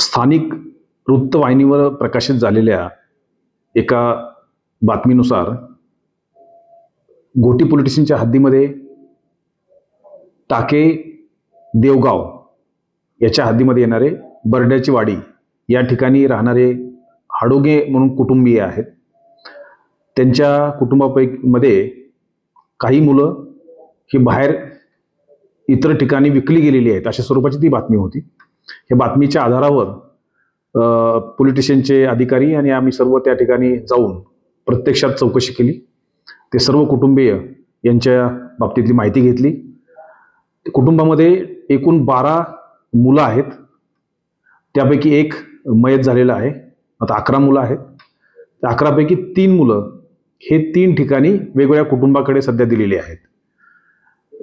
स्थानिक वृत्तवाहिनीवर प्रकाशित झालेल्या एका बातमीनुसार घोटी पोलीस स्टेशनच्या हद्दीमध्ये टाके देवगाव याच्या हद्दीमध्ये येणारे बर्ड्याची वाडी या ठिकाणी राहणारे हाडोगे म्हणून कुटुंबीय आहेत. त्यांच्या कुटुंबापैकी काही मुलं ही बाहेर इतर ठिकाणी विकली गेलेली आहेत अशा स्वरूपाची ती बातमी होती. या बातमीच्या आधारावर पोलीस स्टेशनचे अधिकारी आणि आम्ही सर्व त्या ठिकाणी जाऊन प्रत्यक्षात चौकशी केली. ते सर्व कुटुंबीय यांच्या बाबतीतली माहिती घेतली. कुटुंबामध्ये एकूण 12 मुलं आहेत. त्यापैकी एक मयत झालेला आहे. आता 11 मुलं आहेत. त्या 11 पैकी 3 मुलं हे 3 ठिकाणी वेगवेगळ्या कुटुंबाकडे सध्या दिलेली आहेत.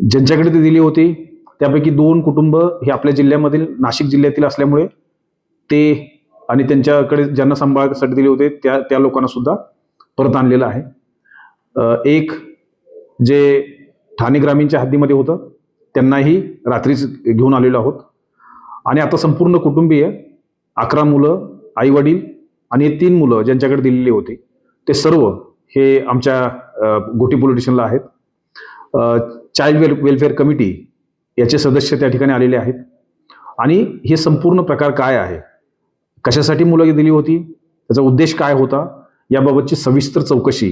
ज्यांच्याकडे ती दिली होती त्यापैकी 2 कुटुंब हे आपल्या जिल्ह्यामधील नाशिक जिल्ह्यातील असल्यामुळे ते आणि त्यांच्याकडे ज्यांना सांभाळण्यासाठी दिले होते त्या लोकांना सुद्धा परत आणलेलं आहे. एक जे ठाणे ग्रामीणच्या हद्दीमध्ये होतं त्यांनाही रात्रीच घेऊन आलेलो आहोत. आणि आता संपूर्ण कुटुंबीय 11 मुलं, आई वडील आणि 3 मुलं ज्यांच्याकडे दिलेली होती ते सर्व हे आमच्या घोटी पोलीस स्टेशनला आहेत. चाइल्ड वेलफेअर कमिटी याचे सदस्य त्या ठिकाणी आलेले आहेत. आणि हे संपूर्ण प्रकार काय आहे, कशासाठी मुलं दिली होती, त्याचा उद्देश काय होता याबाबतची सविस्तर चौकशी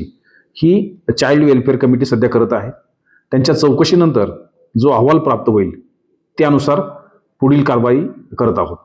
ही चाइल्ड वेलफेअर कमिटी सध्या करत आहे. त्यांच्या चौकशीनंतर जो अहवाल प्राप्त होईल त्यानुसार पुढील कारवाई करत आहोत.